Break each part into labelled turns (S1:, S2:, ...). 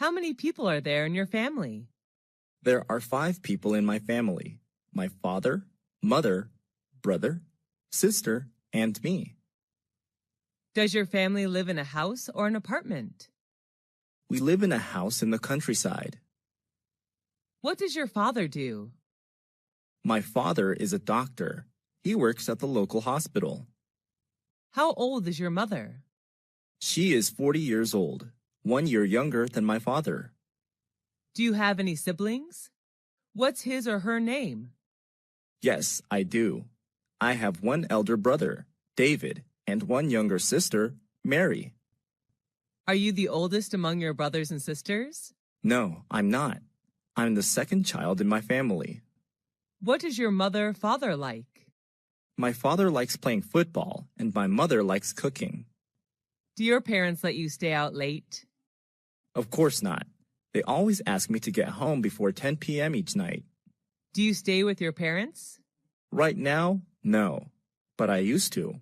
S1: How many people are there in your family?
S2: There are 5 people in my family: my father, mother, brother, sister, and me.
S1: Does your family live in a house or an apartment?
S2: We live in a house in the countryside.
S1: What does your father do?
S2: My father is a doctor. He works at the local hospital.
S1: How old is your mother?
S2: She is 40 years old, 1 year younger than my father.
S1: Do you have any siblings? What's his or her name?
S2: Yes, I do. I have one elder brother, David, and one younger sister, Mary.
S1: Are you the oldest among your brothers and sisters?
S2: No, I'm not. I'm the second child in my family.
S1: What is your mother-father like?
S2: My father likes playing football, and my mother likes cooking.
S1: Do your parents let you stay out late?
S2: Of course not. They always ask me to get home before 10 p.m. each night.
S1: Do you stay with your parents?
S2: Right now, no, but I used to.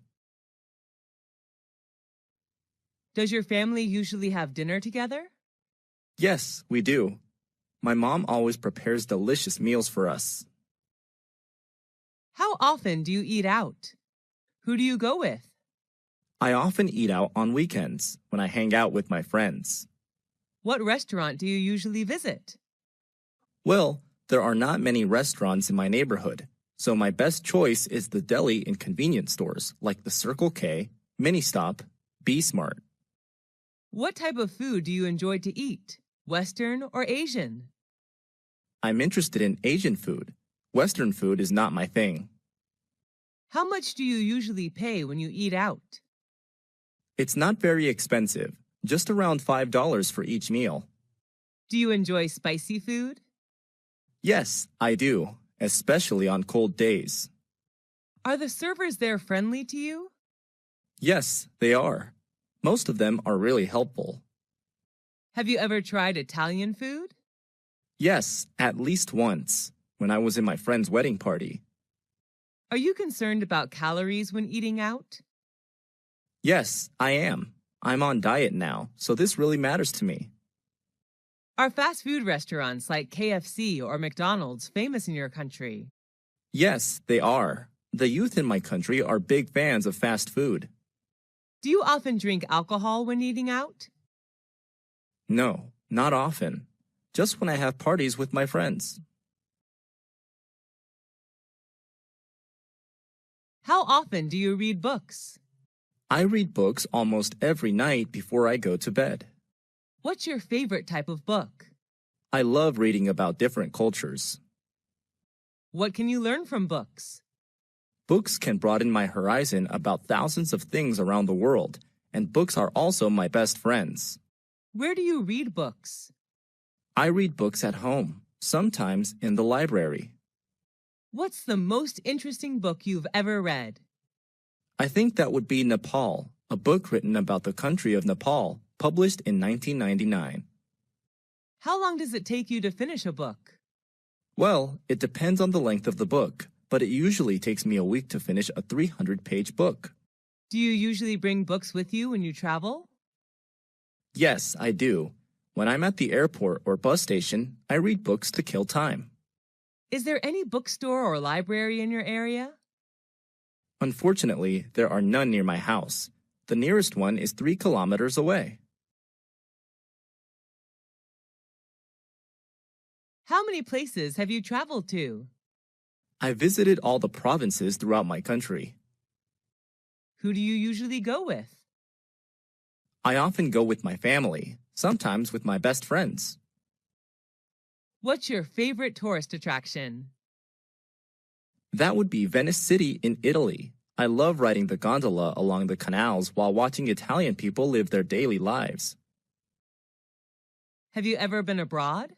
S1: Does your family usually have dinner together?
S2: Yes, we do. My mom always prepares delicious meals for us.
S1: How often do you eat out? Who do you go with?
S2: I often eat out on weekends when I hang out with my friends.
S1: What restaurant do you usually visit?
S2: Well, there are not many restaurants in my neighborhood, so my best choice is the deli in convenience stores like the Circle K, Mini Stop, B Smart.
S1: What type of food do you enjoy to eat? Western or Asian?
S2: I'm interested in Asian food. Western food is not my thing.
S1: How much do you usually pay when you eat out?
S2: It's not very expensive, just around $5 for each meal.
S1: Do you enjoy spicy food?
S2: Yes, I do, especially on cold days.
S1: Are the servers there friendly to you?
S2: Yes, they are. Most of them are really helpful.
S1: Have you ever tried Italian food?
S2: Yes, at least once, when I was in my friend's wedding party.
S1: Are you concerned about calories when eating out?
S2: Yes, I am. I'm on diet now, so this really matters to me.
S1: Are fast food restaurants like KFC or McDonald's famous in your country?
S2: Yes, they are. The youth in my country are big fans of fast food.
S1: Do you often drink alcohol when eating out?
S2: No, not often. Just when I have parties with my friends.
S1: How often do you read books?
S2: I read books almost every night before I go to bed.
S1: What's your favorite type of book?
S2: I love reading about different cultures.
S1: What can you learn from books?
S2: Books can broaden my horizon about thousands of things around the world, and books are also my best friends.
S1: Where do you read books?
S2: I read books at home, sometimes in the library.
S1: What's the most interesting book you've ever read?
S2: I think that would be Nepal, a book written about the country of Nepal, published in 1999.
S1: How long does it take you to finish a book?
S2: Well, it depends on the length of the book, but it usually takes me a week to finish a 300-page book.
S1: Do you usually bring books with you when you travel?
S2: Yes, I do. When I'm at the airport or bus station, I read books to kill time.
S1: Is there any bookstore or library in your area?
S2: Unfortunately, there are none near my house. The nearest one is 3 kilometers away.
S1: How many places have you traveled to?
S2: I visited all the provinces throughout my country.
S1: Who do you usually go with?
S2: I often go with my family, sometimes with my best friends.
S1: What's your favorite tourist attraction?
S2: That would be Venice City in Italy. I love riding the gondola along the canals while watching Italian people live their daily lives.
S1: Have you ever been abroad?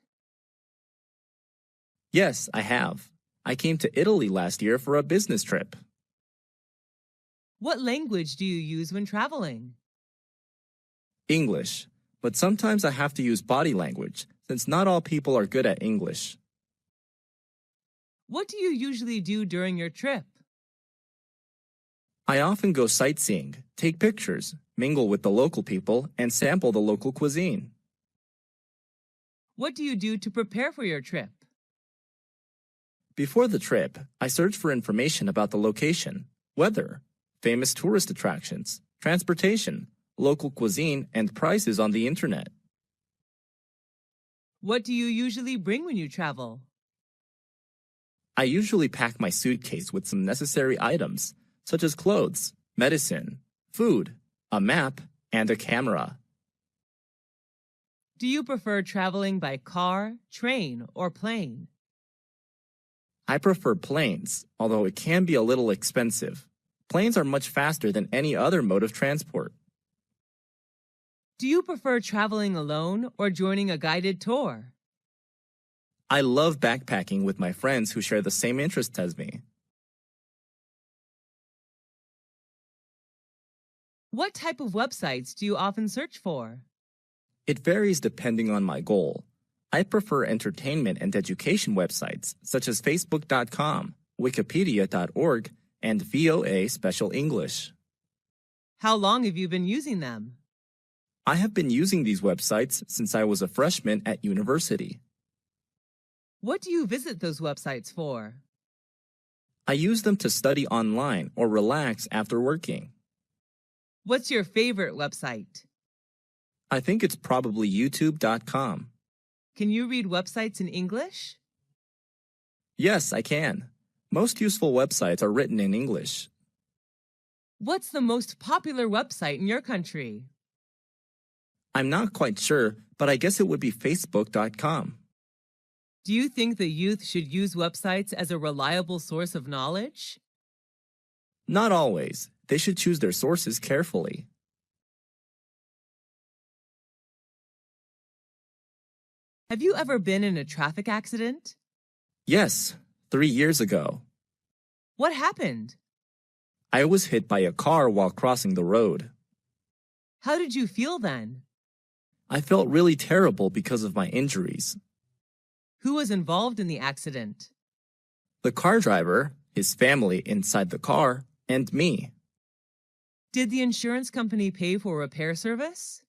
S2: Yes, I have. I came to Italy last year for a business trip.
S1: What language do you use when traveling?
S2: English, but sometimes I have to use body language since not all people are good at English.
S1: What do you usually do during your trip?
S2: I often go sightseeing, take pictures, mingle with the local people, and sample the local cuisine.
S1: What do you do to prepare for your trip?
S2: Before the trip, I search for information about the location, weather, famous tourist attractions, transportation, local cuisine, and prices on the internet.
S1: What do you usually bring when you travel?
S2: I usually pack my suitcase with some necessary items, such as clothes, medicine, food, a map, and a camera.
S1: Do you prefer traveling by car, train, or plane?
S2: I prefer planes, although it can be a little expensive. Planes are much faster than any other mode of transport.
S1: Do you prefer traveling alone or joining a guided tour?
S2: I love backpacking with my friends who share the same interests as me.
S1: What type of websites do you often search for?
S2: It varies depending on my goal. I prefer entertainment and education websites such as Facebook.com, Wikipedia.org, and VOA Special English.
S1: How long have you been using them?
S2: I have been using these websites since I was a freshman at university.
S1: What do you visit those websites for?
S2: I use them to study online or relax after working.
S1: What's your favorite website?
S2: I think it's probably YouTube.com.
S1: Can you read websites in English?
S2: Yes, I can. Most useful websites are written in English.
S1: What's the most popular website in your country?
S2: I'm not quite sure, but I guess it would be Facebook.com.
S1: Do you think the youth should use websites as a reliable source of knowledge?
S2: Not always. They should choose their sources carefully.
S1: Have you ever been in a traffic accident?
S2: Yes, 3 years ago.
S1: What happened?
S2: I was hit by a car while crossing the road.
S1: How did you feel then?
S2: I felt really terrible because of my injuries.
S1: Who was involved in the accident?
S2: The car driver, his family inside the car, and me.
S1: Did the insurance company pay for repair service?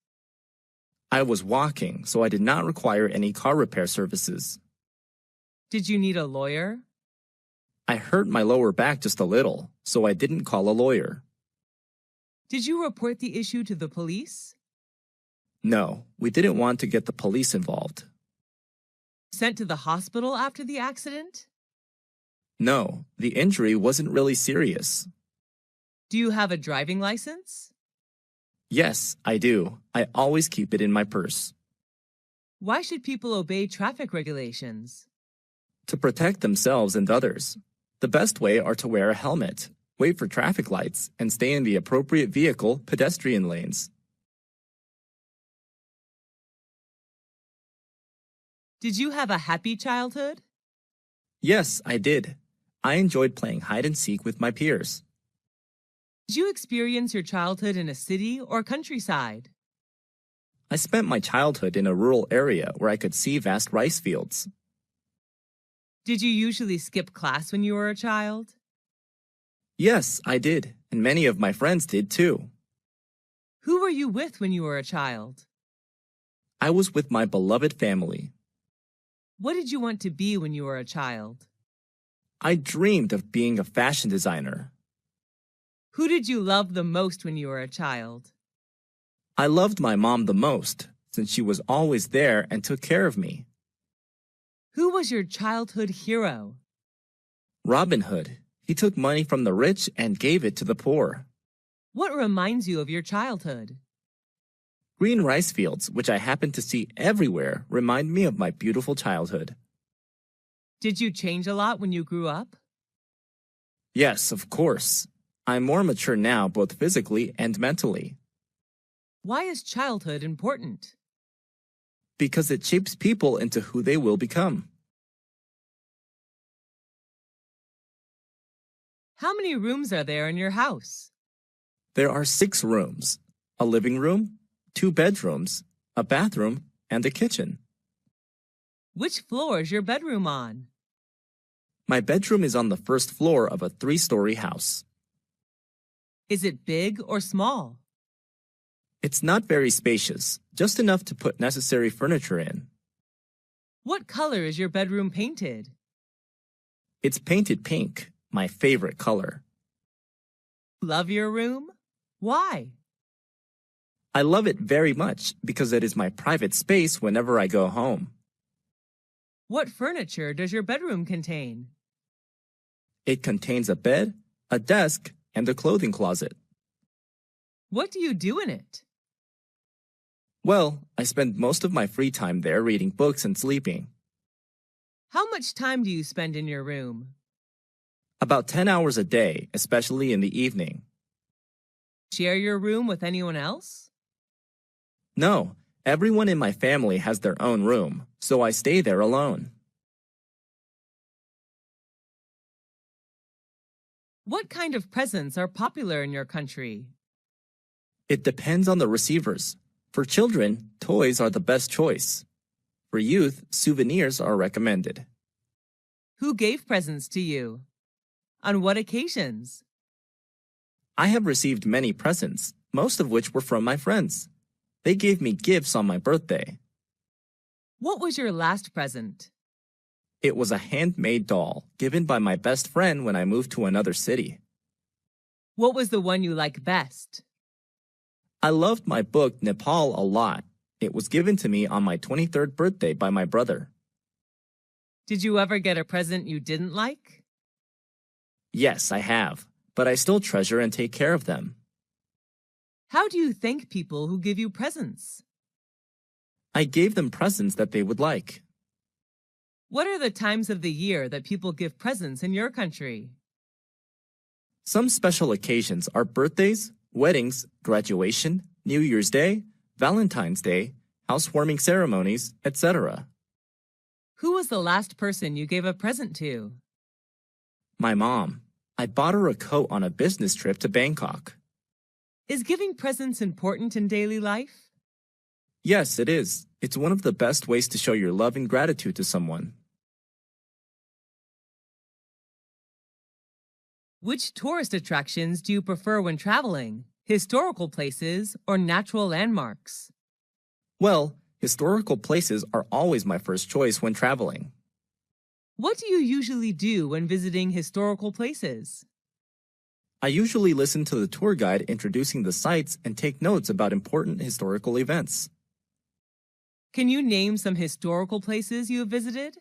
S2: I was walking, so I did not require any car repair services.
S1: Did you need a lawyer?
S2: I hurt my lower back just a little, so I didn't call a lawyer.
S1: Did you report the issue to the police?
S2: No, we didn't want to get the police involved.
S1: Sent to the hospital after the accident?
S2: No, the injury wasn't really serious.
S1: Do you have a driving license?
S2: Yes, I do. I always keep it in my purse.
S1: Why should people obey traffic regulations?
S2: To protect themselves and others. The best way are to wear a helmet, wait for traffic lights, and stay in the appropriate vehicle pedestrian lanes.
S1: Did you have a happy childhood?
S2: Yes, I did. I enjoyed playing hide and seek with my peers.
S1: Did you experience your childhood in a city or countryside?
S2: I spent my childhood in a rural area where I could see vast rice fields.
S1: Did you usually skip class when you were a child?
S2: Yes, I did, and many of my friends did too.
S1: Who were you with when you were a child?
S2: I was with my beloved family.
S1: What did you want to be when you were a child?
S2: I dreamed of being a fashion designer.
S1: Who did you love the most when you were a child?
S2: I loved my mom the most, since she was always there and took care of me.
S1: Who was your childhood hero?
S2: Robin Hood. He took money from the rich and gave it to the poor.
S1: What reminds you of your childhood?
S2: Green rice fields, which I happen to see everywhere, remind me of my beautiful childhood.
S1: Did you change a lot when you grew up?
S2: Yes, of course. I'm more mature now, both physically and mentally.
S1: Why is childhood important?
S2: Because it shapes people into who they will become.
S1: How many rooms are there in your house?
S2: There are 6 rooms, a living room, 2 bedrooms, a bathroom, and a kitchen.
S1: Which floor is your bedroom on?
S2: My bedroom is on the first floor of a 3-story house.
S1: Is it big or small?
S2: It's not very spacious, just enough to put necessary furniture in.
S1: What color is your bedroom painted?
S2: It's painted pink, my favorite color.
S1: Love your room? Why?
S2: I love it very much because it is my private space whenever I go home.
S1: What furniture does your bedroom contain?
S2: It contains a bed, a desk, and a clothing closet.
S1: What do you do in it?
S2: Well, I spend most of my free time there reading books and sleeping.
S1: How much time do you spend in your room?
S2: About 10 hours a day, especially in the evening.
S1: Share your room with anyone else?
S2: No, everyone in my family has their own room, so I stay there alone.
S1: What kind of presents are popular in your country?
S2: It depends on the receivers. For children, toys are the best choice. For youth, souvenirs are recommended.
S1: Who gave presents to you? On what occasions?
S2: I have received many presents, most of which were from my friends. They gave me gifts on my birthday.
S1: What was your last present?
S2: It was a handmade doll given by my best friend when I moved to another city.
S1: What was the one you like best?
S2: I loved my book Nepal a lot. It was given to me on my 23rd birthday by my brother.
S1: Did you ever get a present you didn't like?
S2: Yes, I have, but I still treasure and take care of them.
S1: How do you thank people who give you presents?
S2: I gave them presents that they would like.
S1: What are the times of the year that people give presents in your country?
S2: Some special occasions are birthdays, weddings, graduation, New Year's Day, Valentine's Day, housewarming ceremonies, etc.
S1: Who was the last person you gave a present to?
S2: My mom. I bought her a coat on a business trip to Bangkok.
S1: Is giving presents important in daily life?
S2: Yes, it is. It's one of the best ways to show your love and gratitude to someone.
S1: Which tourist attractions do you prefer when traveling? Historical places or natural landmarks?
S2: Well, historical places are always my first choice when traveling.
S1: What do you usually do when visiting historical places?
S2: I usually listen to the tour guide introducing the sites and take notes about important historical events.
S1: Can you name some historical places you have visited?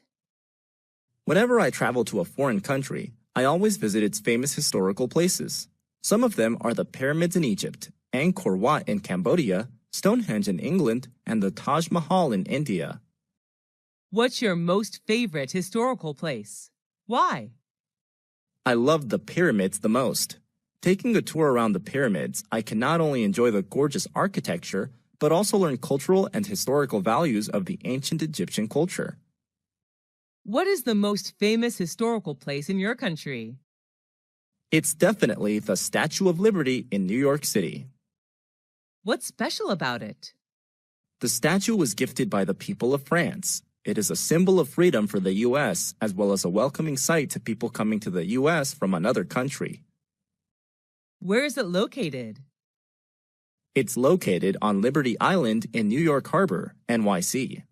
S2: Whenever I travel to a foreign country, I always visit its famous historical places. Some of them are the pyramids in Egypt, Angkor Wat in Cambodia, Stonehenge in England, and the Taj Mahal in India.
S1: What's your most favorite historical place? Why?
S2: I love the pyramids the most. Taking a tour around the pyramids, I can not only enjoy the gorgeous architecture, but also learn cultural and historical values of the ancient Egyptian culture.
S1: What is the most famous historical place in your country?
S2: It's definitely the Statue of Liberty in New York City.
S1: What's special about it?
S2: The statue was gifted by the people of France. It is a symbol of freedom for the U.S., as well as a welcoming sight to people coming to the U.S. from another country.
S1: Where is it located?
S2: It's located on Liberty Island in New York Harbor, NYC.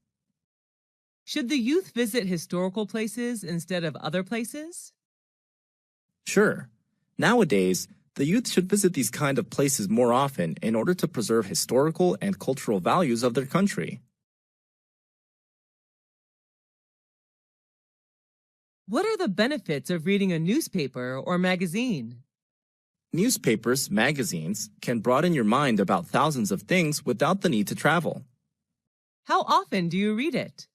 S1: Should the youth visit historical places instead of other places?
S2: Sure. Nowadays, the youth should visit these kind of places more often in order to preserve historical and cultural values of their country.
S1: What are the benefits of reading a newspaper or magazine?
S2: Newspapers, magazines can broaden your mind about thousands of things without the need to travel.
S1: How often do you read it?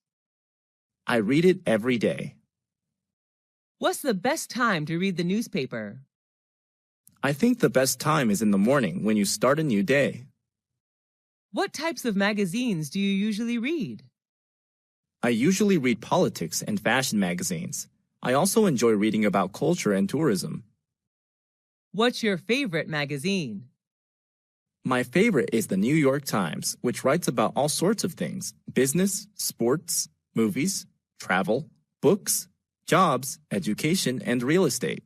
S2: I read it every day.
S1: What's the best time to read the newspaper?
S2: I think the best time is in the morning when you start a new day.
S1: What types of magazines do you usually read?
S2: I usually read politics and fashion magazines. I also enjoy reading about culture and tourism.
S1: What's your favorite magazine?
S2: My favorite is the New York Times, which writes about all sorts of things: business, sports, movies, travel, books, jobs, education, and real estate.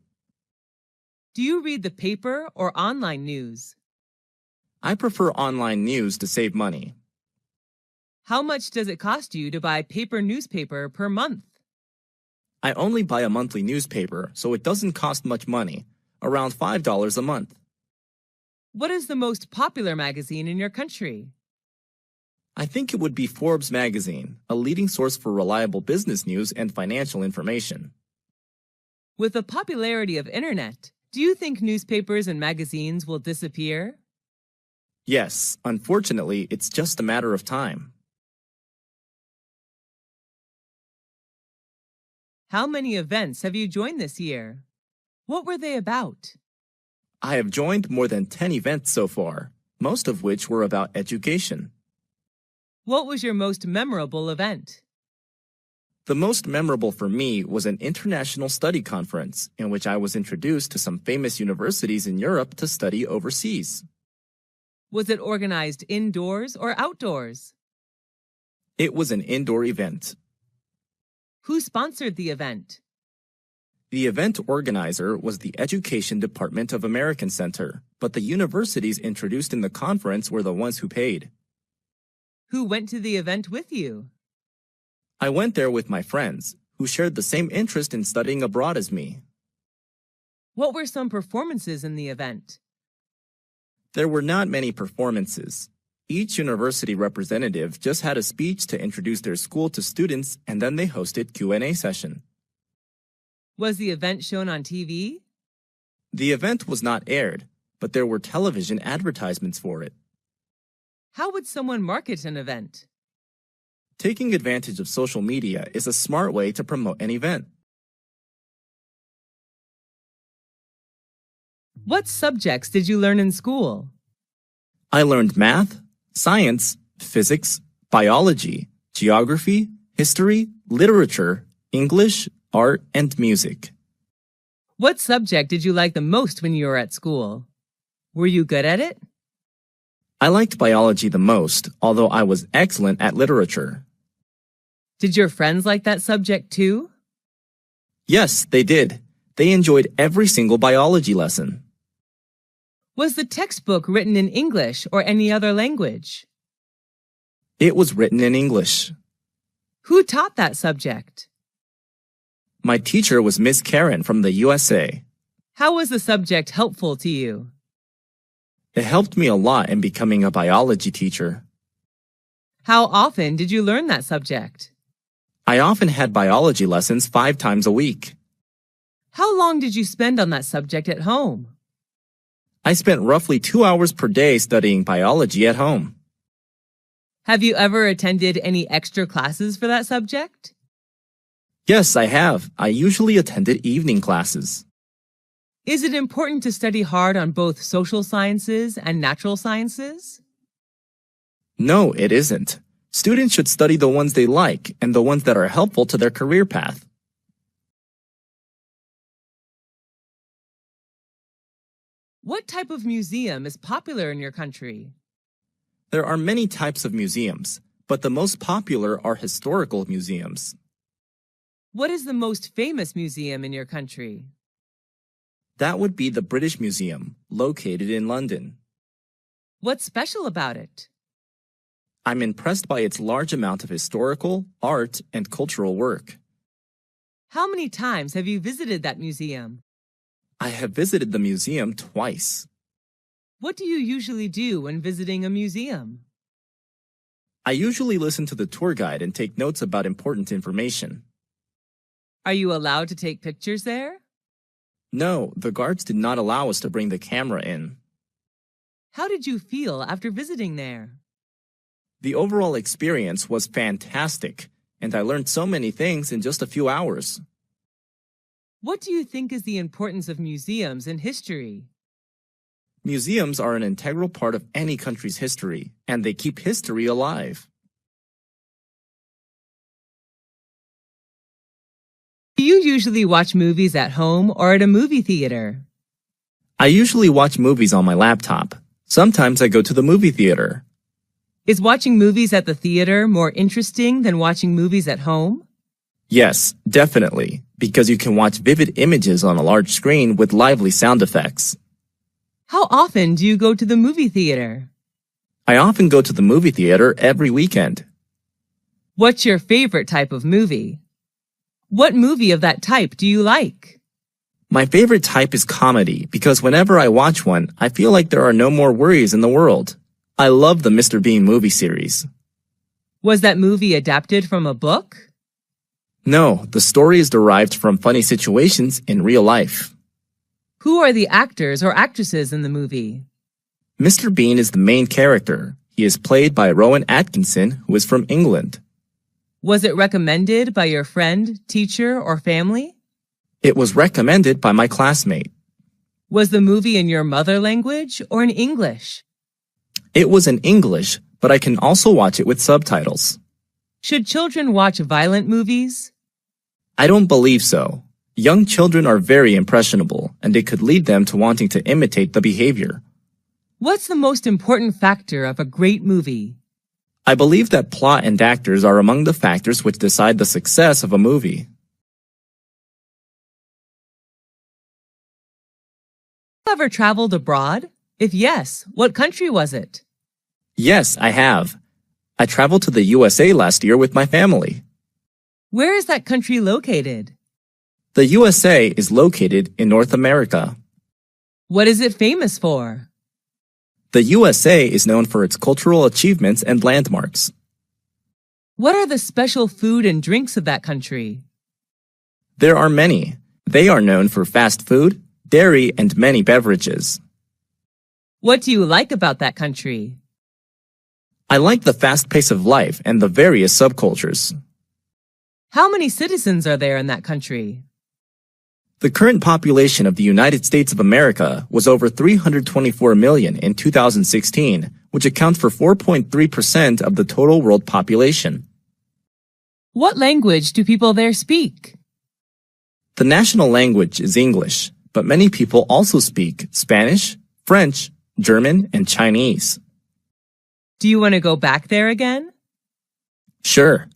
S1: Do you read the paper or online news?
S2: I prefer online news to save money.
S1: How much does it cost you to buy paper newspaper per month?
S2: I only buy a monthly newspaper, so it doesn't cost much money, around $5 a month.
S1: What is the most popular magazine in your country?
S2: I think it would be Forbes magazine, a leading source for reliable business news and financial information.
S1: With the popularity of internet, do you think newspapers and magazines will disappear?
S2: Yes, unfortunately, it's just a matter of time.
S1: How many events have you joined this year? What were they about?
S2: I have joined more than 10 events so far, most of which were about education.
S1: What was your most memorable event?
S2: The most memorable for me was an international study conference in which I was introduced to some famous universities in Europe to study overseas.
S1: Was it organized indoors or outdoors?
S2: It was an indoor event.
S1: Who sponsored the event?
S2: The event organizer was the Education Department of American Center, but the universities introduced in the conference were the ones who paid.
S1: Who went to the event with you?
S2: I went there with my friends, who shared the same interest in studying abroad as me.
S1: What were some performances in the event?
S2: There were not many performances. Each university representative just had a speech to introduce their school to students, and then they hosted Q&A session.
S1: Was the event shown on TV?
S2: The event was not aired, but there were television advertisements for it.
S1: How would someone market an event?
S2: Taking advantage of social media is a smart way to promote an event.
S1: What subjects did you learn in school?
S2: I learned math, science, physics, biology, geography, history, literature, English, art, and music.
S1: What subject did you like the most when you were at school? Were you good at it?
S2: I liked biology the most, although I was excellent at literature.
S1: Did your friends like that subject too?
S2: Yes, they did. They enjoyed every single biology lesson.
S1: Was the textbook written in English or any other language?
S2: It was written in English.
S1: Who taught that subject?
S2: My teacher was Miss Karen from the USA.
S1: How was the subject helpful to you?
S2: It helped me a lot in becoming a biology teacher.
S1: How often did you learn that subject?
S2: I often had biology lessons 5 times a week.
S1: How long did you spend on that subject at home?
S2: I spent roughly 2 hours per day studying biology at home.
S1: Have you ever attended any extra classes for that subject?
S2: Yes, I have. I usually attended evening classes.
S1: Is it important to study hard on both social sciences and natural sciences?
S2: No, it isn't. Students should study the ones they like and the ones that are helpful to their career path.
S1: What type of museum is popular in your country?
S2: There are many types of museums, but the most popular are historical museums.
S1: What is the most famous museum in your country?
S2: That would be the British Museum, located in London.
S1: What's special about it?
S2: I'm impressed by its large amount of historical, art, and cultural work.
S1: How many times have you visited that museum?
S2: I have visited the museum twice.
S1: What do you usually do when visiting a museum?
S2: I usually listen to the tour guide and take notes about important information.
S1: Are you allowed to take pictures there?
S2: No, the guards did not allow us to bring the camera in.
S1: How did you feel after visiting there?
S2: The overall experience was fantastic, and I learned so many things in just a few hours.
S1: What do you think is the importance of museums in history?
S2: Museums are an integral part of any country's history, and they keep history alive.
S1: Do you usually watch movies at home or at a movie theater?
S2: I usually watch movies on my laptop. Sometimes I go to the movie theater.
S1: Is watching movies at the theater more interesting than watching movies at home?
S2: Yes, definitely, because you can watch vivid images on a large screen with lively sound effects.
S1: How often do you go to the movie theater?
S2: I often go to the movie theater every weekend.
S1: What's your favorite type of movie? What movie of that type do you like?
S2: My favorite type is comedy because whenever I watch one, I feel like there are no more worries in the world. I love the Mr. Bean movie series.
S1: Was that movie adapted from a book?
S2: No, the story is derived from funny situations in real life.
S1: Who are the actors or actresses in the movie?
S2: Mr. Bean is the main character. He is played by Rowan Atkinson, who is from England.
S1: Was it recommended by your friend, teacher, or family?
S2: It was recommended by my classmate.
S1: Was the movie in your mother language or in English?
S2: It was in English, but I can also watch it with subtitles.
S1: Should children watch violent movies?
S2: I don't believe so. Young children are very impressionable, and it could lead them to wanting to imitate the behavior.
S1: What's the most important factor of a great movie?
S2: I believe that plot and actors are among the factors which decide the success of a movie.
S1: Have you ever traveled abroad? If yes, what country was it?
S2: Yes, I have. I traveled to the USA last year with my family.
S1: Where is that country located?
S2: The USA is located in North America.
S1: What is it famous for?
S2: The USA is known for its cultural achievements and landmarks.
S1: What are the special food and drinks of that country?
S2: There are many. They are known for fast food, dairy, and many beverages.
S1: What do you like about that country?
S2: I like the fast pace of life and the various subcultures.
S1: How many citizens are there in that country?
S2: The current population of the United States of America was over 324 million in 2016, which accounts for 4.3% of the total world population.
S1: What language do people there speak?
S2: The national language is English, but many people also speak Spanish, French, German, and Chinese.
S1: Do you want to go back there again?
S2: Sure.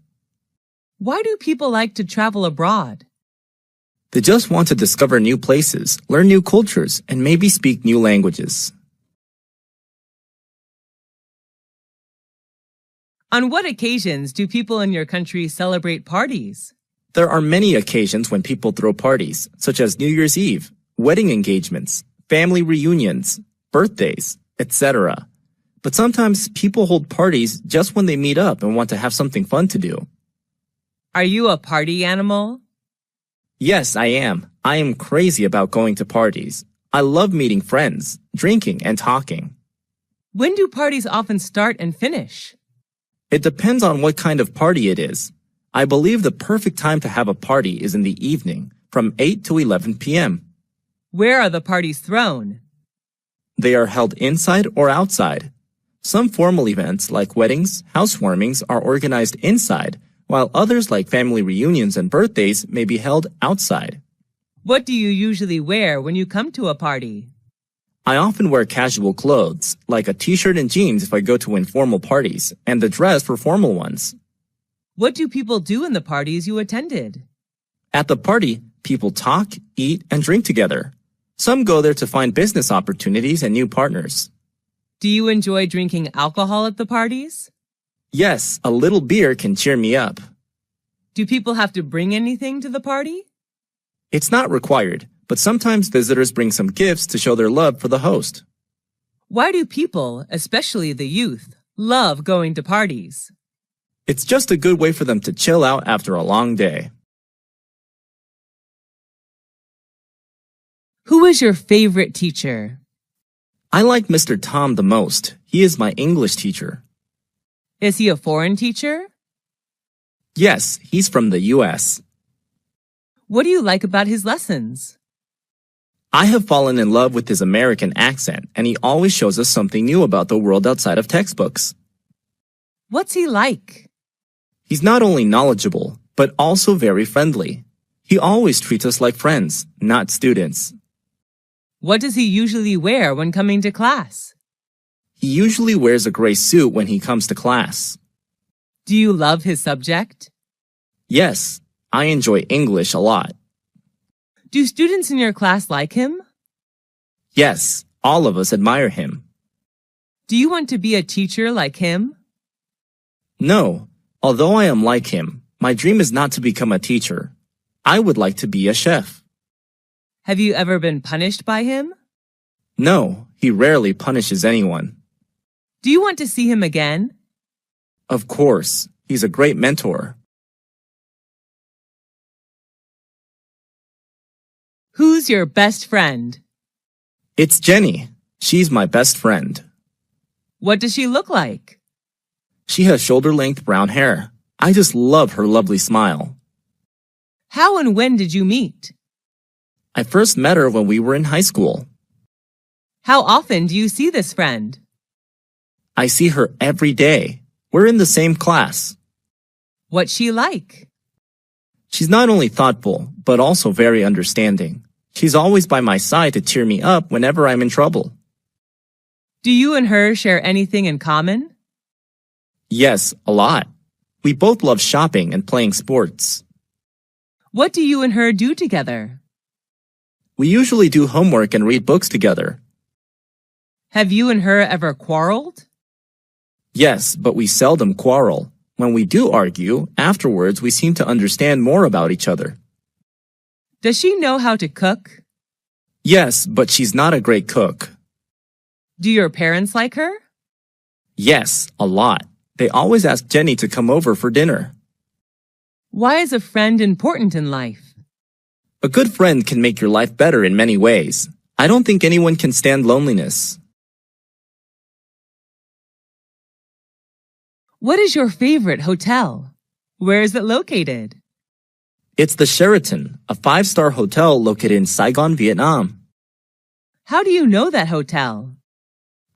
S1: Why do people like to travel abroad?
S2: They just want to discover new places, learn new cultures, and maybe speak new languages.
S1: On what occasions do people in your country celebrate parties?
S2: There are many occasions when people throw parties, such as New Year's Eve, wedding engagements, family reunions, birthdays, etc. But sometimes people hold parties just when they meet up and want to have something fun to do.
S1: Are you a party animal?
S2: Yes, I am. I am crazy about going to parties. I love meeting friends, drinking, and talking.
S1: When do parties often start and finish?
S2: It depends on what kind of party it is. I believe the perfect time to have a party is in the evening, from 8 to 11 p.m.
S1: Where are the parties thrown?
S2: They are held inside or outside. Some formal events like weddings, housewarmings are organized inside, while others like family reunions and birthdays may be held outside.
S1: What do you usually wear when you come to a party?
S2: I often wear casual clothes, like a t-shirt and jeans if I go to informal parties, and a dress for formal ones.
S1: What do people do in the parties you attended?
S2: At the party, people talk, eat, and drink together. Some go there to find business opportunities and new partners.
S1: Do you enjoy drinking alcohol at the parties?
S2: Yes, a little beer can cheer me up.
S1: Do people have to bring anything to the party?
S2: It's not required, but sometimes visitors bring some gifts to show their love for the host.
S1: Why do people, especially the youth, love going to parties?
S2: It's just a good way for them to chill out after a long day.
S1: Who is your favorite teacher?
S2: I like Mr. Tom the most. He is my English teacher.
S1: Is he a foreign teacher?
S2: Yes, he's from the US.
S1: What do you like about his lessons?
S2: I have fallen in love with his American accent, and he always shows us something new about the world outside of textbooks.
S1: What's he like?
S2: He's not only knowledgeable, but also very friendly. He always treats us like friends, not students.
S1: What does he usually wear when coming to class?
S2: He usually wears a gray suit when he comes to class.
S1: Do you love his subject?
S2: Yes, I enjoy English a lot.
S1: Do students in your class like him?
S2: Yes, all of us admire him.
S1: Do you want to be a teacher like him?
S2: No, Although I am like him, my dream is not to become a teacher. I would like to be a chef.
S1: Have you ever been punished by him?
S2: No, he rarely punishes anyone.
S1: Do you want to see him again?
S2: Of course, he's a great mentor.
S1: Who's your best friend?
S2: It's Jenny. She's my best friend.
S1: What does she look like?
S2: She has shoulder-length brown hair. I just love her lovely smile.
S1: How and when did you meet?
S2: I first met her when we were in high school.
S1: How often do you see this friend?
S2: I see her every day. We're in the same class.
S1: What's she like?
S2: She's not only thoughtful, but also very understanding. She's always by my side to cheer me up whenever I'm in trouble.
S1: Do you and her share anything in common?
S2: Yes, a lot. We both love shopping and playing sports.
S1: What do you and her do together?
S2: We usually do homework and read books together.
S1: Have you and her ever quarreled?
S2: Yes, but we seldom quarrel. When we do argue, afterwards we seem to understand more about each other.
S1: Does she know how to cook?
S2: Yes, but she's not a great cook.
S1: Do your parents like her?
S2: Yes, a lot. They always ask Jenny to come over for dinner.
S1: Why is a friend important in life?
S2: A good friend can make your life better in many ways. I don't think anyone can stand loneliness.
S1: What is your favorite hotel? Where is it located?
S2: It's the Sheraton, a 5-star hotel located in Saigon, Vietnam.
S1: How do you know that hotel?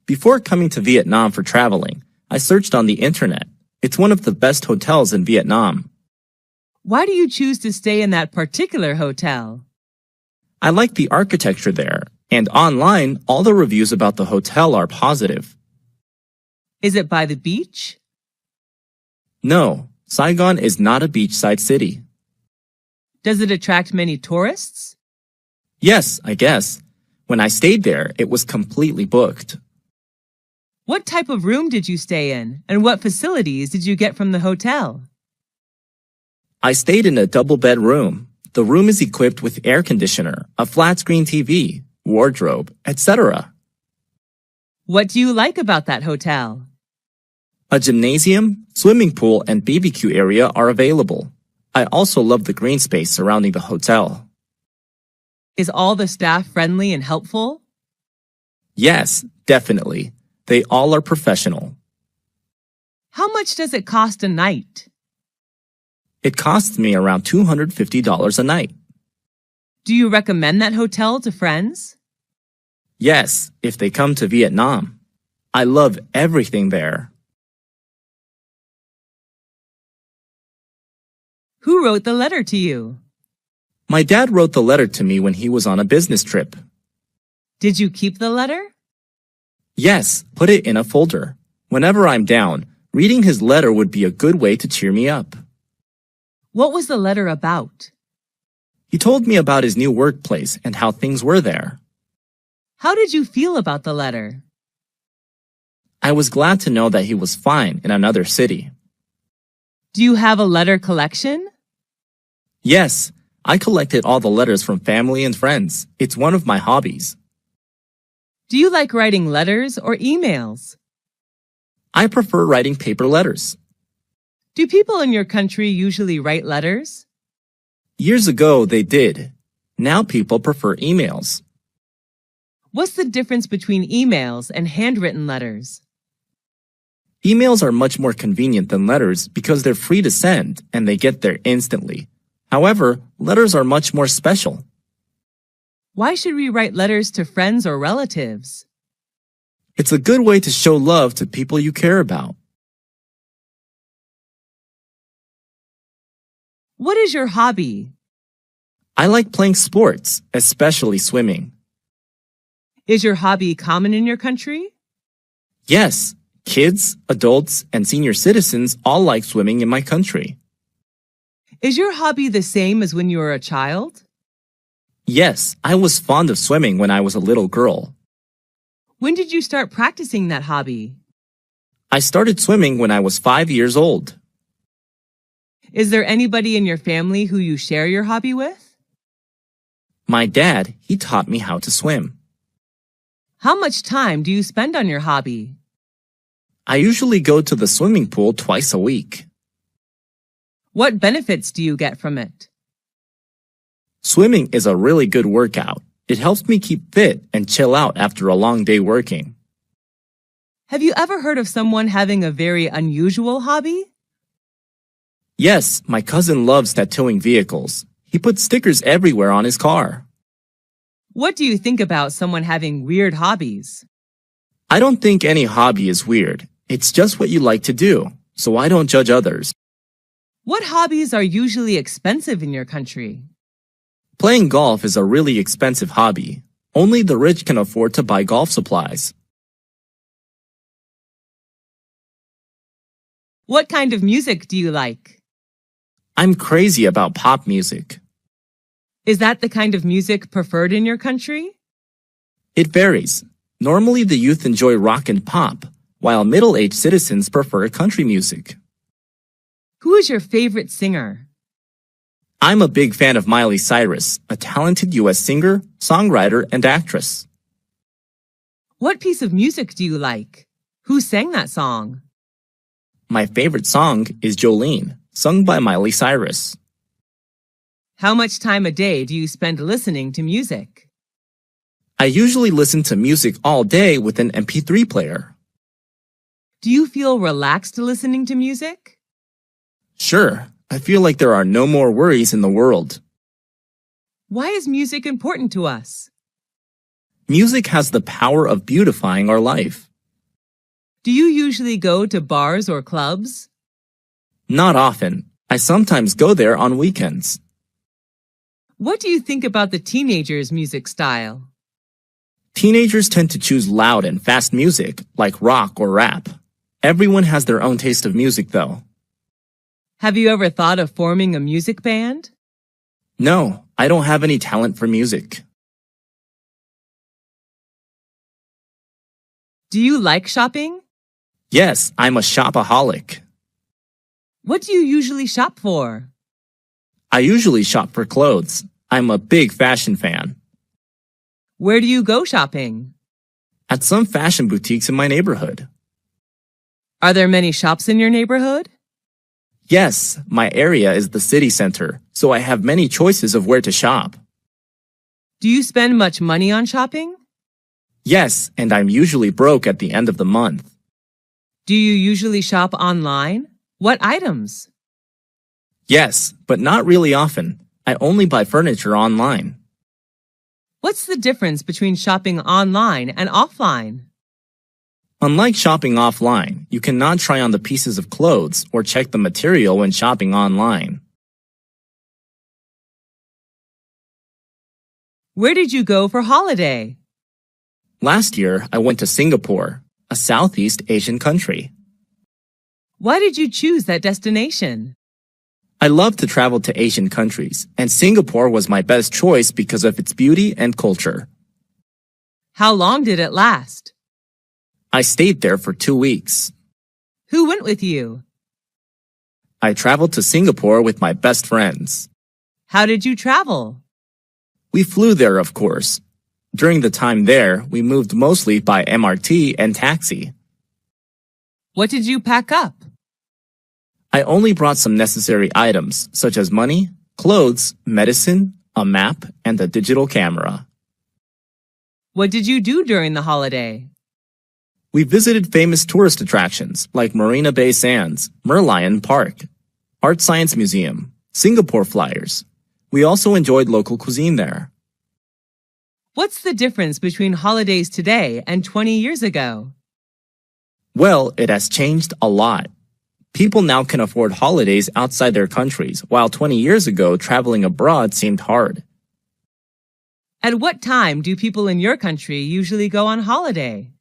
S2: Before coming to Vietnam for traveling, I searched on the internet. It's one of the best hotels in Vietnam.
S1: Why do you choose to stay in that particular hotel?
S2: I like the architecture there, and online, all the reviews about the hotel are positive.
S1: Is it by the beach?
S2: No, Saigon is not a beachside city.
S1: Does it attract many tourists?
S2: Yes, I guess. When I stayed there, it was completely booked.
S1: What type of room did you stay in, and what facilities did you get from the hotel?
S2: I stayed in a double-bed room. The room is equipped with air conditioner, a flat-screen TV, wardrobe, etc.
S1: What do you like about that hotel?
S2: A gymnasium, swimming pool, and BBQ area are available. I also love the green space surrounding the hotel.
S1: Is all the staff friendly and helpful?
S2: Yes, definitely. They all are professional.
S1: How much does it cost a night?
S2: It costs me around $250 a night.
S1: Do you recommend that hotel to friends?
S2: Yes, if they come to Vietnam. I love everything there.
S1: Who wrote the letter to you?
S2: My dad wrote the letter to me when he was on a business trip.
S1: Did you keep the letter?
S2: Yes, put it in a folder. Whenever I'm down, reading his letter would be a good way to cheer me up.
S1: What was the letter about?
S2: He told me about his new workplace and how things were there.
S1: How did you feel about the letter?
S2: I was glad to know that he was fine in another city.
S1: Do you have a letter collection?
S2: Yes, I collected all the letters from family and friends. It's one of my hobbies.
S1: Do you like writing letters or emails?
S2: I prefer writing paper letters.
S1: Do people in your country usually write letters?
S2: Years ago, they did. Now people prefer emails.
S1: What's the difference between emails and handwritten letters?
S2: Emails are much more convenient than letters because they're free to send and they get there instantly. However, letters are much more special.
S1: Why should we write letters to friends or relatives?
S2: It's a good way to show love to people you care about.
S1: What is your hobby?
S2: I like playing sports, especially swimming.
S1: Is your hobby common in your country?
S2: Yes, kids, adults, and senior citizens all like swimming in my country.
S1: Is your hobby the same as when you were a child?
S2: Yes, I was fond of swimming when I was a little girl.
S1: When did you start practicing that hobby?
S2: I started swimming when I was 5 years old.
S1: Is there anybody in your family who you share your hobby with?
S2: My dad, he taught me how to swim.
S1: How much time do you spend on your hobby?
S2: I usually go to the swimming pool twice a week.
S1: What benefits do you get from it?
S2: Swimming is a really good workout. It helps me keep fit and chill out after a long day working.
S1: Have you ever heard of someone having a very unusual hobby?
S2: Yes, my cousin loves tattooing vehicles. He puts stickers everywhere on his car.
S1: What do you think about someone having weird hobbies?
S2: I don't think any hobby is weird. It's just what you like to do, so I don't judge others.
S1: What hobbies are usually expensive in your country?
S2: Playing golf is a really expensive hobby. Only the rich can afford to buy golf supplies.
S1: What kind of music do you like?
S2: I'm crazy about pop music.
S1: Is that the kind of music preferred in your country?
S2: It varies. Normally the youth enjoy rock and pop, while middle-aged citizens prefer country music.
S1: Who is your favorite singer?
S2: I'm a big fan of Miley Cyrus, a talented U.S. singer, songwriter, and actress.
S1: What piece of music do you like? Who sang that song?
S2: My favorite song is Jolene, sung by Miley Cyrus.
S1: How much time a day do you spend listening to music?
S2: I usually listen to music all day with an MP3 player.
S1: Do you feel relaxed listening to music?
S2: Sure, I feel like there are no more worries in the world.
S1: Why is music important to us?
S2: Music has the power of beautifying our life.
S1: Do you usually go to bars or clubs?
S2: Not often. I sometimes go there on weekends.
S1: What do you think about the teenagers' music style?
S2: Teenagers tend to choose loud and fast music, like rock or rap. Everyone has their own taste of music, though.
S1: Have you ever thought of forming a music band?
S2: No, I don't have any talent for music.
S1: Do you like shopping?
S2: Yes, I'm a shopaholic.
S1: What do you usually shop for?
S2: I usually shop for clothes. I'm a big fashion fan.
S1: Where do you go shopping?
S2: At some fashion boutiques in my neighborhood.
S1: Are there many shops in your neighborhood?
S2: Yes, my area is the city center, so I have many choices of where to shop.
S1: Do you spend much money on shopping?
S2: Yes, and I'm usually broke at the end of the month.
S1: Do you usually shop online? What items?
S2: Yes, but not really often. I only buy furniture online.
S1: What's the difference between shopping online and offline?
S2: Unlike shopping offline, you cannot try on the pieces of clothes or check the material when shopping online.
S1: Where did you go for holiday?
S2: Last year, I went to Singapore, a Southeast Asian country.
S1: Why did you choose that destination?
S2: I love to travel to Asian countries, and Singapore was my best choice because of its beauty and culture.
S1: How long did it last?
S2: I stayed there for 2 weeks.
S1: Who went with you?
S2: I traveled to Singapore with my best friends.
S1: How did you travel?
S2: We flew there, of course. During the time there, we moved mostly by MRT and taxi.
S1: What did you pack up?
S2: I only brought some necessary items, such as money, clothes, medicine, a map, and a digital camera.
S1: What did you do during the holiday?
S2: We visited famous tourist attractions like Marina Bay Sands, Merlion Park, Art Science Museum, Singapore Flyers. We also enjoyed local cuisine there.
S1: What's the difference between holidays today and 20 years ago?
S2: Well, it has changed a lot. People now can afford holidays outside their countries, while 20 years ago, traveling abroad seemed hard.
S1: At what time do people in your country usually go on holiday?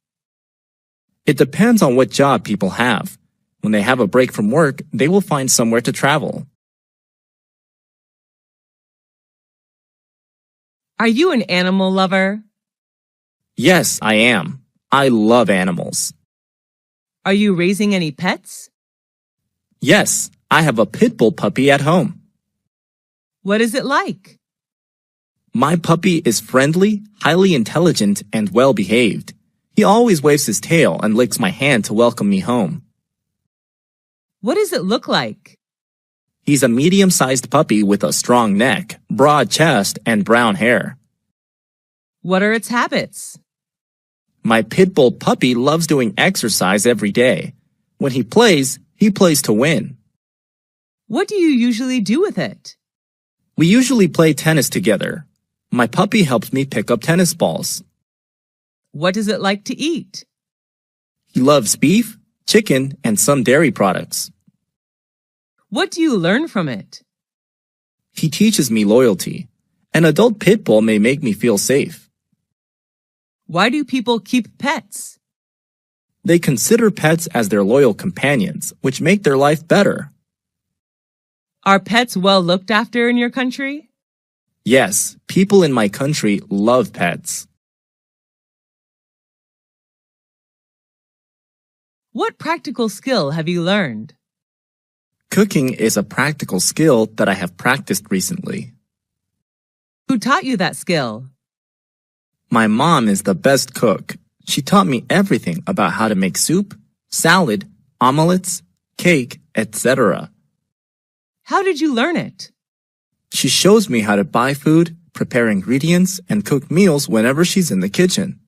S2: It depends on what job people have. When they have a break from work, they will find somewhere to travel.
S1: Are you an animal lover?
S2: Yes, I am. I love animals.
S1: Are you raising any pets?
S2: Yes, I have a pit bull puppy at home.
S1: What is it like?
S2: My puppy is friendly, highly intelligent, and well-behaved. He always waves his tail and licks my hand to welcome me home.
S1: What does it look like?
S2: He's a medium-sized puppy with a strong neck, broad chest, and brown hair.
S1: What are its habits?
S2: My pit bull puppy loves doing exercise every day. When he plays to win.
S1: What do you usually do with it?
S2: We usually play tennis together. My puppy helps me pick up tennis balls.
S1: What does it like to eat?
S2: He loves beef, chicken, and some dairy products.
S1: What do you learn from it?
S2: He teaches me loyalty. An adult pit bull may make me feel safe.
S1: Why do people keep pets?
S2: They consider pets as their loyal companions, which make their life better.
S1: Are pets well looked after in your country?
S2: Yes, people in my country love pets.
S1: What practical skill have you learned?
S2: Cooking is a practical skill that I have practiced recently.
S1: Who taught you that skill?
S2: My mom is the best cook. She taught me everything about how to make soup, salad, omelets, cake, etc.
S1: How did you learn it?
S2: She shows me how to buy food, prepare ingredients, and cook meals whenever she's in the kitchen.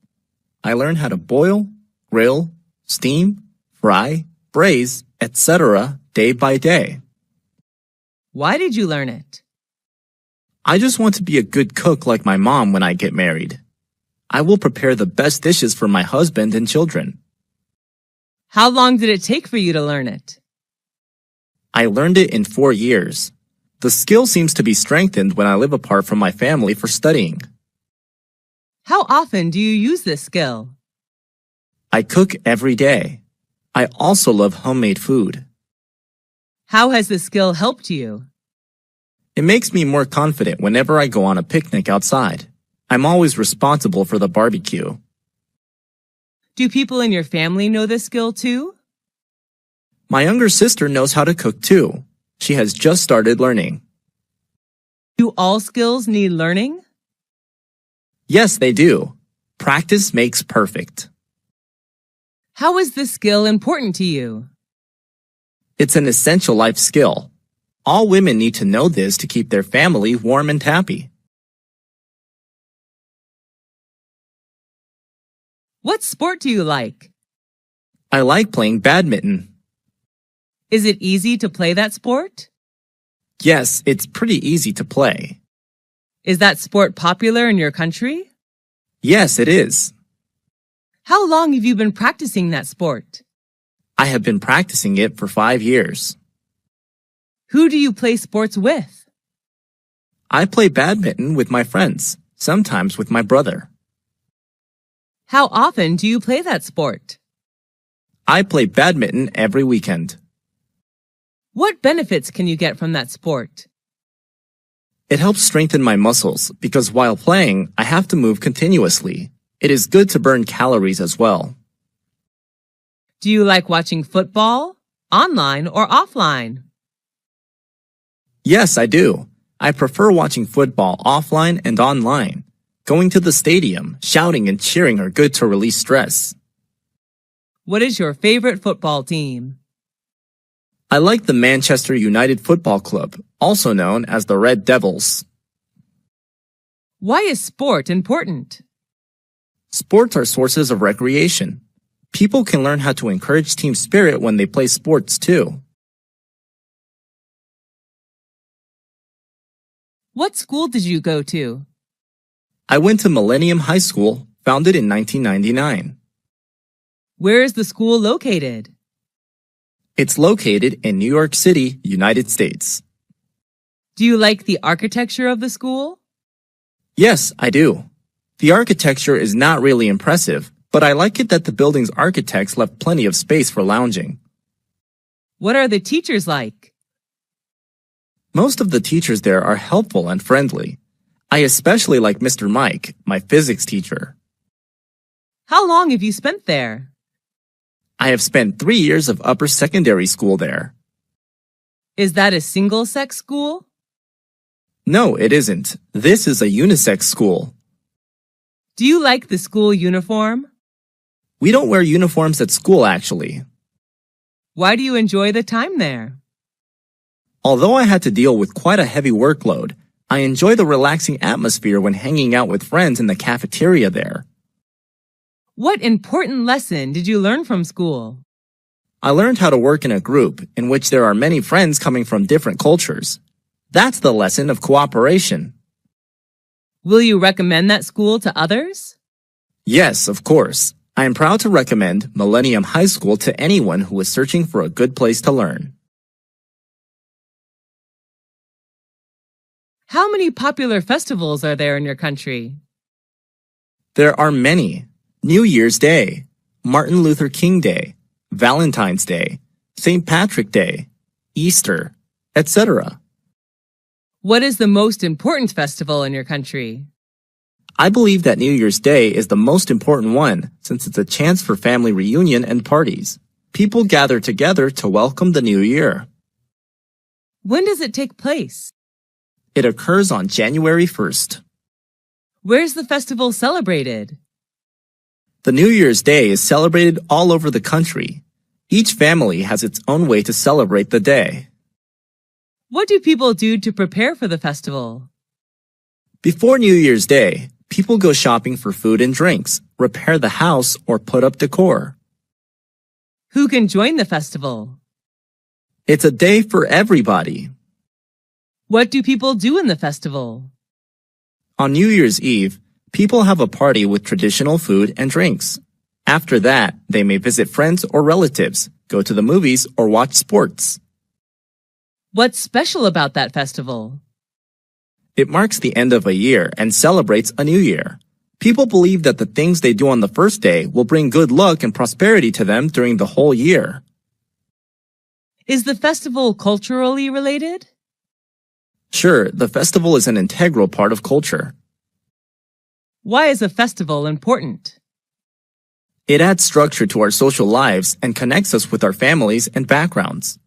S2: I learned how to boil, grill, steam, fry, braise, etc. day by day.
S1: Why did you learn it?
S2: I just want to be a good cook like my mom when I get married. I will prepare the best dishes for my husband and children.
S1: How long did it take for you to learn it?
S2: I learned it in 4 years. The skill seems to be strengthened when I live apart from my family for studying.
S1: How often do you use this skill?
S2: I cook every day. I also love homemade food.
S1: How has this skill helped you?
S2: It makes me more confident whenever I go on a picnic outside. I'm always responsible for the barbecue.
S1: Do people in your family know this skill too?
S2: My younger sister knows how to cook too. She has just started learning.
S1: Do all skills need learning?
S2: Yes, they do. Practice makes perfect.
S1: How is this skill important to you?
S2: It's an essential life skill. All women need to know this to keep their family warm and happy.
S1: What sport do you like?
S2: I like playing badminton.
S1: Is it easy to play that sport?
S2: Yes, it's pretty easy to play.
S1: Is that sport popular in your country?
S2: Yes, it is.
S1: How long have you been practicing that sport?
S2: I have been practicing it for 5 years.
S1: Who do you play sports with?
S2: I play badminton with my friends, sometimes with my brother.
S1: How often do you play that sport?
S2: I play badminton every weekend.
S1: What benefits can you get from that sport?
S2: It helps strengthen my muscles because while playing, I have to move continuously. It is good to burn calories as well.
S1: Do you like watching football, online or offline?
S2: Yes, I do. I prefer watching football offline and online. Going to the stadium, shouting and cheering are good to release stress.
S1: What is your favorite football team?
S2: I like the Manchester United Football Club, also known as the Red Devils.
S1: Why is sport important?
S2: Sports are sources of recreation. People can learn how to encourage team spirit when they play sports too.
S1: What school did you go to?
S2: I went to Millennium High School, founded in 1999.
S1: Where is the school located?
S2: It's located in New York City, United States.
S1: Do you like the architecture of the school?
S2: Yes, I do. The architecture is not really impressive, but I like it that the building's architects left plenty of space for lounging.
S1: What are the teachers like?
S2: Most of the teachers there are helpful and friendly. I especially like Mr. Mike, my physics teacher.
S1: How long have you spent there?
S2: I have spent 3 years of upper secondary school there.
S1: Is that a single-sex school?
S2: No, it isn't. This is a unisex school.
S1: Do you like the school uniform?
S2: We don't wear uniforms at school, actually.
S1: Why do you enjoy the time there?
S2: Although I had to deal with quite a heavy workload, I enjoy the relaxing atmosphere when hanging out with friends in the cafeteria there.
S1: What important lesson did you learn from school?
S2: I learned how to work in a group in which there are many friends coming from different cultures. That's the lesson of cooperation.
S1: Will you recommend that school to others?
S2: Yes, of course. I am proud to recommend Millennium High School to anyone who is searching for a good place to learn.
S1: How many popular festivals are there in your country?
S2: There are many. New Year's Day, Martin Luther King Day, Valentine's Day, St. Patrick Day, Easter, etc.
S1: What is the most important festival in your country?
S2: I believe that New Year's Day is the most important one since it's a chance for family reunion and parties. People gather together to welcome the new year.
S1: When does it take place?
S2: It occurs on January 1st.
S1: Where's the festival celebrated?
S2: The New Year's Day is celebrated all over the country. Each family has its own way to celebrate the day.
S1: What do people do to prepare for the festival?
S2: Before New Year's Day, people go shopping for food and drinks, repair the house, or put up decor.
S1: Who can join the festival?
S2: It's a day for everybody.
S1: What do people do in the festival?
S2: On New Year's Eve, people have a party with traditional food and drinks. After that, they may visit friends or relatives, go to the movies, or watch sports.
S1: What's special about that festival?
S2: It marks the end of a year and celebrates a new year. People believe that the things they do on the first day will bring good luck and prosperity to them during the whole year.
S1: Is the festival culturally related?
S2: Sure, the festival is an integral part of culture.
S1: Why is a festival important?
S2: It adds structure to our social lives and connects us with our families and backgrounds.